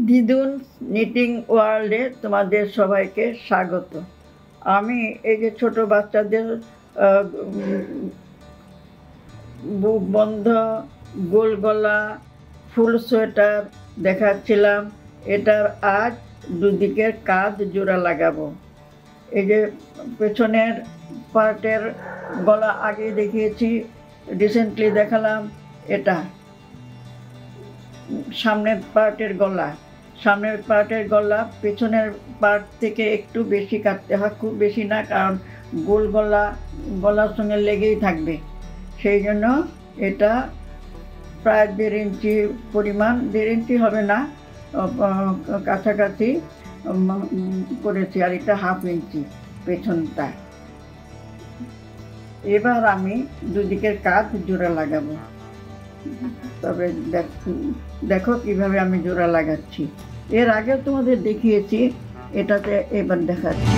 দিদুন নিটিং ওয়ার্ল্ডে তোমাদের সবাইকে স্বাগত। আমি এই যে ছোট বাচ্চাদের বুক বন্ধ, গোল গলা, ফুল সোয়েটার দেখাচ্ছিলাম। এটার আজ দুদিকের কাঁধ জোড়া লাগাবো। এই যে পেছনের পার্টের গলা আগে দেখিয়েছি, রিসেন্টলি দেখালাম। এটা সামনের পার্টের গলা পেছনের পার্ট থেকে একটু বেশি কাটতে হয়, খুব বেশি না, কারণ গোল গলার সঙ্গে লেগেই থাকবে। সেই জন্য এটা প্রায় 1.5 ইঞ্চি পরিমাণ, 1.5 ইঞ্চি হবে না, কাছাকাছি করেছি। আর এটা 1/2 ইঞ্চি পেছনটা। এবার আমি দুদিকের কাঁধ জোড়া লাগাবো। তবে দেখো কিভাবে আমি জোড়া লাগাচ্ছি। এর আগে তোমাদের দেখিয়েছি, এটাতে এবার দেখাচ্ছি।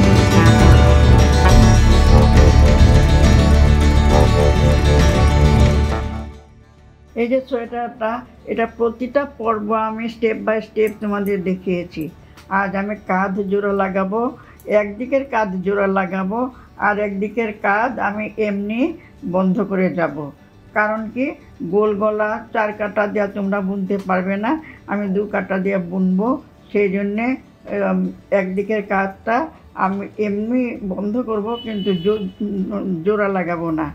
এই যে সোয়েটারটা, এটা প্রতিটা পর্ব আমি স্টেপ বাই স্টেপ তোমাদের দেখিয়েছি। আজ আমি কাঁধ জোড়া লাগাবো, একদিকের কাঁধ জোড়া লাগাবো, আর একদিকের কাঁধ আমি এমনি বন্ধ করে যাব। কারণ কি, গোল গলা 4 কাটা দেওয়া তোমরা বুনতে পারবে না, আমি 2 কাটা দিয়ে বুনবো। সেই জন্যে একদিকের কাঁধটা আমি এমনি বন্ধ করব, কিন্তু জোড়া লাগাবো না,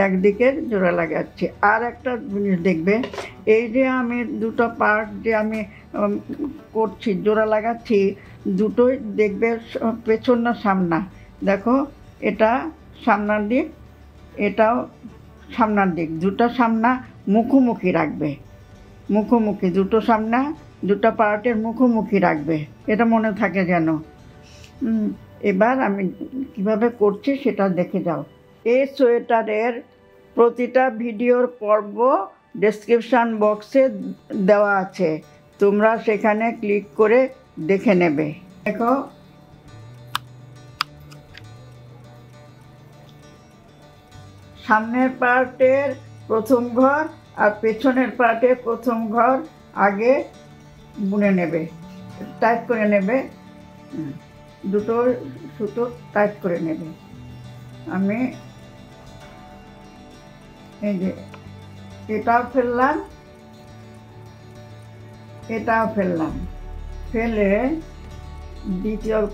একদিকের জোড়া লাগাচ্ছি। আর একটা জিনিস দেখবে, এই যে আমি দুটো পার্ট যে আমি করছি, জোড়া লাগাচ্ছি, দুটোই দেখবে পেছন না সামনা। দেখো, এটা সামনের দিক, এটাও সামনের দিক, দুটো সামনা মুখোমুখি রাখবে। মুখোমুখি দুটো সামনা, দুটো পার্টের মুখোমুখি রাখবে, এটা মনে থাকে যেন। এবার আমি কিভাবে করছি সেটা দেখে যাও। এই সোয়েটারের প্রতিটা ভিডিওর পর্ব ডেসক্রিপশান বক্সে দেওয়া আছে, তোমরা সেখানে ক্লিক করে দেখে নেবে। দেখো, সামনের পার্টের প্রথম ঘর আর পেছনের পার্টের প্রথম ঘর আগে বুনে নেবে, টাইট করে নেবে, দুটো সুতো টাইট করে নেবে। আমি এই যে এটাও ফেললাম, ফেলে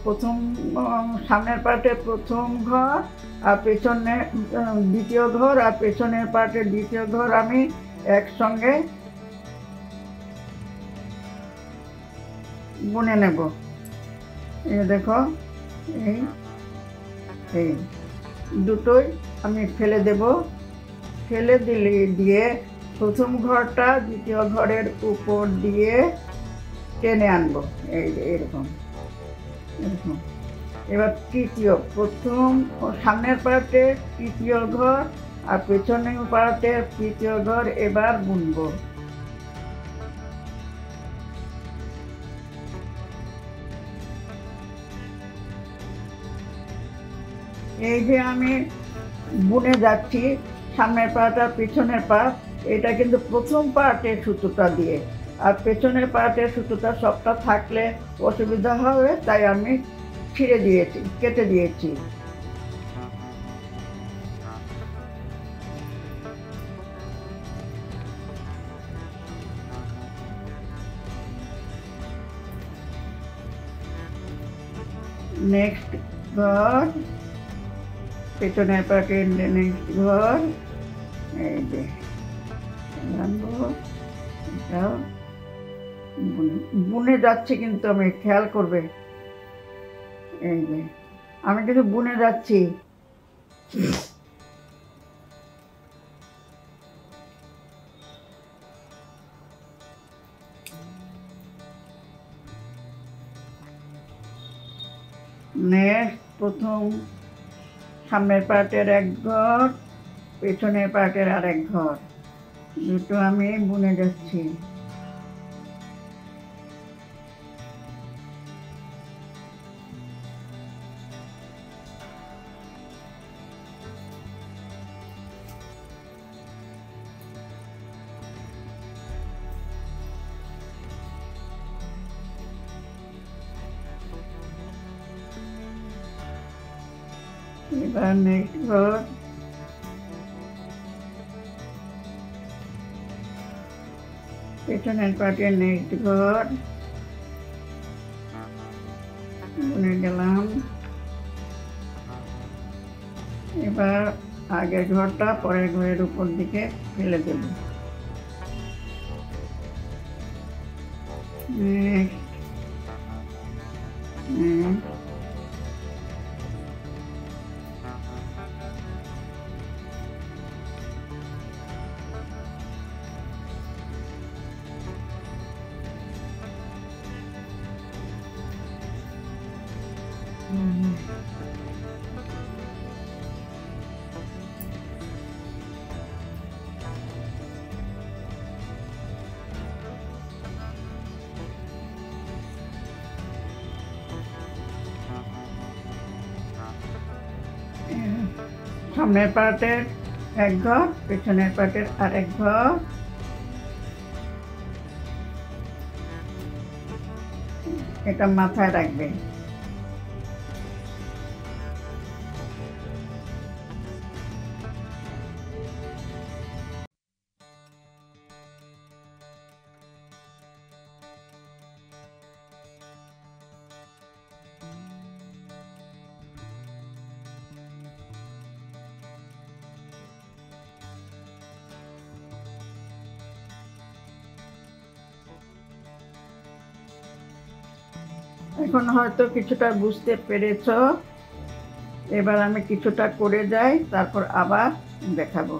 প্রথম সামনের পার্টের প্রথম ঘর আর পেছনে দ্বিতীয় ঘর, আর পেছনের পার্টের দ্বিতীয় ঘর আমি একসঙ্গে বুনে নেব। এই দেখো, এই দুটোই আমি ফেলে দেব। ফেলে দিয়ে প্রথম ঘরটা দ্বিতীয় ঘরের উপর দিয়ে টেনে আনবো, এই যে এরকম। এবার প্রথম সামনের পার্টের তৃতীয় ঘর আর পেছনের পার্টের তৃতীয় ঘর এবার বুনবো। এই যে আমি বুনে যাচ্ছি সামনের পার্ট আর পেছনের পার্ট, এটা কিন্তু প্রথম পার্টের সুতোটা দিয়ে, আর পেছনের পার্টের সুতোটা সবটা থাকলে অসুবিধা হবে, তাই আমি কেটে দিয়েছি। নেক্সট ঘর, পেছনের পার্টের নেক্সট ঘর, এই যে বুনে যাচ্ছে, কিন্তু আমি খেয়াল করবে, এই যে আমি কিন্তু বুনে যাচ্ছি। নেক্সট প্রথম সামনের পার্টের এক ঘর, পেছনের পার্টের আর এক ঘর, দুটো আমি বুনে যাচ্ছি। এবার নেক্সট ঘর, পেছনের পাটের নেক্সট ঘর বুনে গেলাম। এবার আগের ঘরটা পরের ঘরের উপর দিকে ফেলে দেব। সামনের পার্টের এক ঘর, পেছনের পার্টের আরেক ঘর। এটা মাথায় রাখবে। এখন হয়তো কিছুটা বুঝতে পেরেছ। এবার আমি কিছুটা করে যাই, তারপর আবার দেখাবো।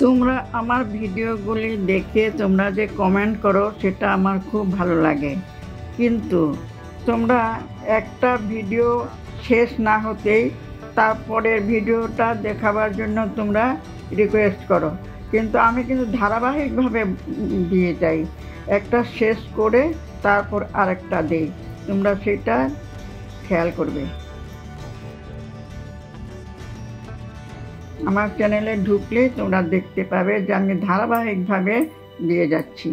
তোমরা আমার ভিডিওগুলি দেখে তোমরা যে কমেন্ট করো সেটা আমার খুব ভালো লাগে, কিন্তু তোমরা একটা ভিডিও শেষ না হতেই তারপরের ভিডিওটা দেখাবার জন্য তোমরা রিকোয়েস্ট করো, কিন্তু আমি কিন্তু ধারাবাহিকভাবে দিয়ে যাই, একটা শেষ করে তারপর আরেকটা দিই। তোমরা সেটা খেয়াল করবে। আমার চ্যানেলে ঢুকলে তোমরা দেখতে পাবে যে আমি ধারাবাহিকভাবে দিয়ে যাচ্ছি।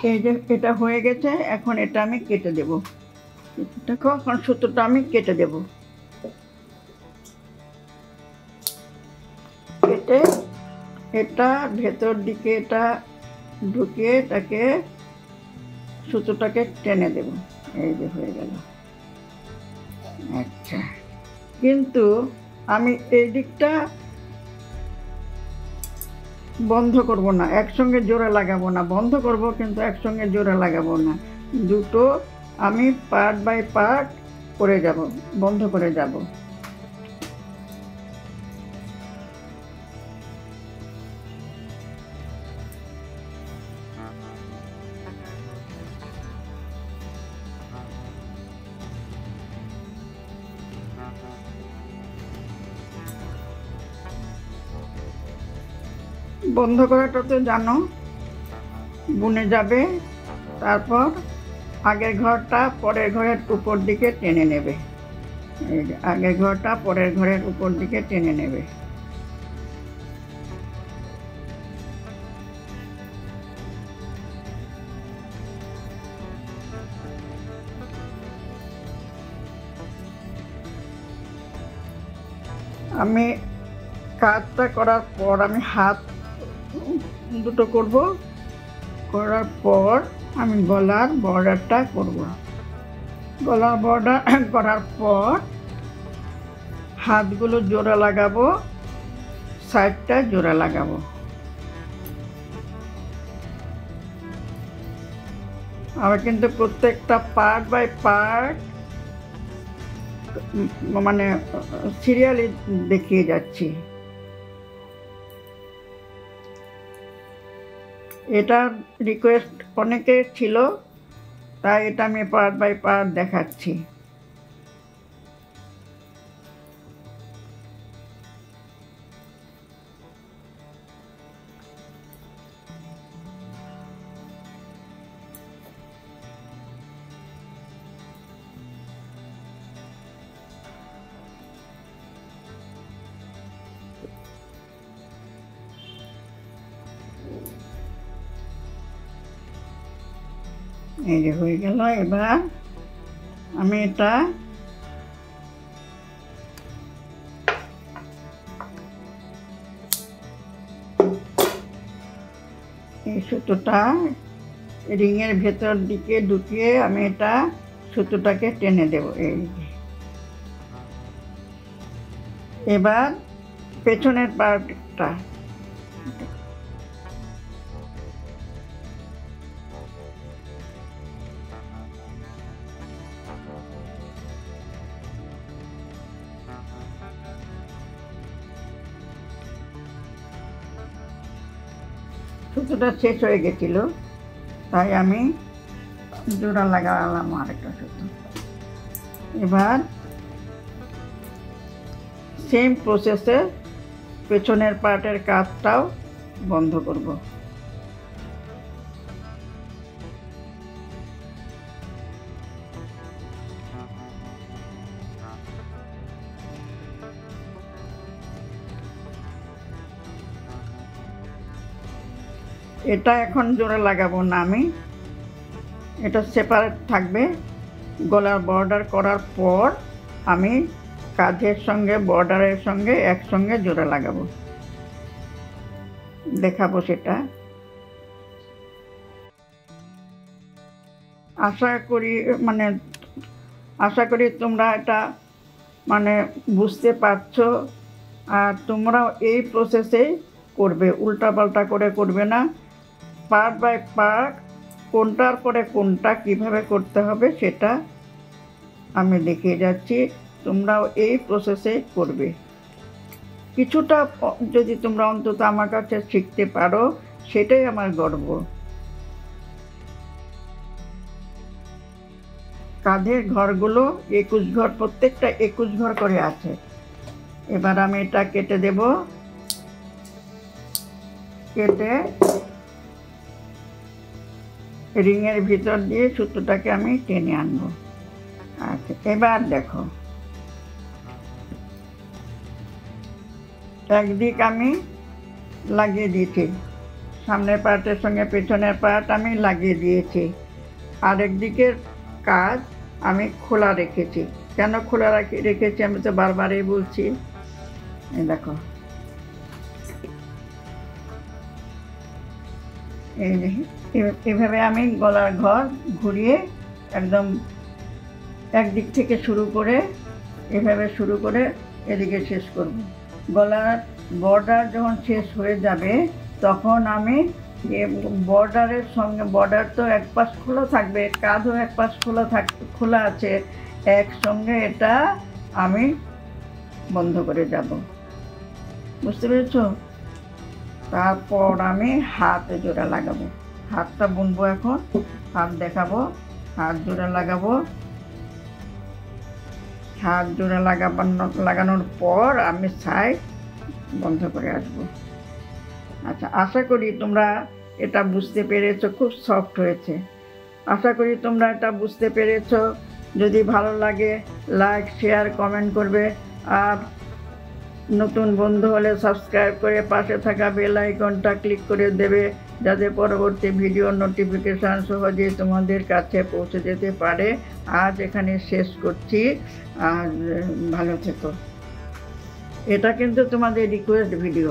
এই যে এটা হয়ে গেছে, এখন এটা আমি কেটে দেব। দেখো এখন সুতোটা আমি কেটে দেব। কেটে এটা ভেতর দিকে এটা ঢুকিয়ে এটাকে সুতোটাকে টেনে দেব। এই যে হয়ে গেল। আচ্ছা, কিন্তু আমি এই দিকটা বন্ধ করব না, একসঙ্গে জোড়া লাগাবো না। বন্ধ করব কিন্তু একসঙ্গে জোড়া লাগাবো না, দুটো আমি পার্ট বাই পার্ট করে যাব, বন্ধ করে যাব। বন্ধ করাটা তো জানো, বুনে যাবে, তারপর আগের ঘরটা পরের ঘরের উপর দিকে টেনে নেবে। এই যে আগের ঘরটা পরের ঘরের উপর দিকে টেনে নেবে। আমি কাজটা করার পর আমি হাত দুটো করব, করার পর আমি গলার বর্ডারটা করব। গলার বর্ডার করার পর হাতগুলো জোড়া লাগাবো, সাইডটা জোড়া লাগাবো। আমি কিন্তু প্রত্যেকটা পার্ট বাই পার্ট মানে সিরিয়ালি দেখিয়ে যাচ্ছি। এটা রিকোয়েস্ট অনেকের ছিল, তাই এটা আমি পার্ট বাই পার্ট দেখাচ্ছি। এই যে হয়ে গেল। এবার আমি এটা এই সুতোটা রিংয়ের ভেতর দিকে ঢুকিয়ে আমি এটা সুতোটাকে টেনে দেব। এই এবার পেছনের পার্টটা সুতোটা শেষ হয়ে গেছিল, তাই আমি জোড়া লাগালাম আরেকটা সুতো। এবার সেম প্রসেসে পেছনের পার্টের কাজটাও বন্ধ করব। এটা এখন জোড়া লাগাবো না, আমি এটা সেপারেট থাকবে। গলার বর্ডার করার পর আমি কাঁধের সঙ্গে বর্ডারের সঙ্গে একসঙ্গে জোড়া লাগাবো, দেখাবো সেটা। আশা করি তোমরা এটা বুঝতে পারছো, আর তোমরাও এই প্রসেসেই করবে, উল্টাপাল্টা করে করবে না। পার্ট বাই পার্ট কোনটার পরে কোনটা কিভাবে করতে হবে সেটা আমি দেখিয়ে যাচ্ছি, তোমরাও এই প্রসেসে করবে। কিছুটা যদি তোমরা অন্তত আমার কাছে শিখতে পারো, সেটাই আমার গর্ব। কাঁধের ঘরগুলো 21 ঘর, প্রত্যেকটা 21 ঘর করে আছে। এবার আমি এটা কেটে দেব, কেটে রিংয়ের ভিতর দিয়ে সুতোটাকে আমি টেনে আনবো। আচ্ছা, এবার দেখো একদিক আমি লাগিয়ে দিয়েছি, সামনের পার্টের সঙ্গে পেছনের পার্ট আমি লাগিয়ে দিয়েছি। আরেক দিকের কাজ আমি খোলা রেখেছি। কেন খোলা রেখেছি আমি তো বারবারই বলছি। দেখো এভাবে আমি গলার ঘর ঘুরিয়ে একদম একদিক থেকে শুরু করে এভাবে শুরু করে এদিকে শেষ করব। গলার বর্ডার যখন শেষ হয়ে যাবে তখন আমি বর্ডারের সঙ্গে, বর্ডার তো এক পাশ খোলা থাকবে, কাঁধও এক পাশ খোলা আছে, একসঙ্গে এটা আমি বন্ধ করে যাব। বুঝতে পেরেছ? তারপর আমি হাতে জোড়া লাগাবো, হাতটা বুনবো। এখন হাত দেখাবো, হাত জোড়া লাগাবো। হাত জোড়া লাগানোর পর আমি সাইড বন্ধ করে আসবো। আচ্ছা, আশা করি তোমরা এটা বুঝতে পেরেছো, খুব সফট হয়েছে। আশা করি তোমরা এটা বুঝতে পেরেছো। যদি ভালো লাগে লাইক, শেয়ার, কমেন্ট করবে, আর নতুন বন্ধু হলে সাবস্ক্রাইব করে পাশে থাকা বেল আইকনটা ক্লিক করে দেবে, যাতে পরবর্তী ভিডিও নোটিফিকেশান সহজেই তোমাদের কাছে পৌঁছে যেতে পারে। আজ এখানে শেষ করছি, আর ভালো থেকো। এটা কিন্তু তোমাদের রিকোয়েস্ট ভিডিও।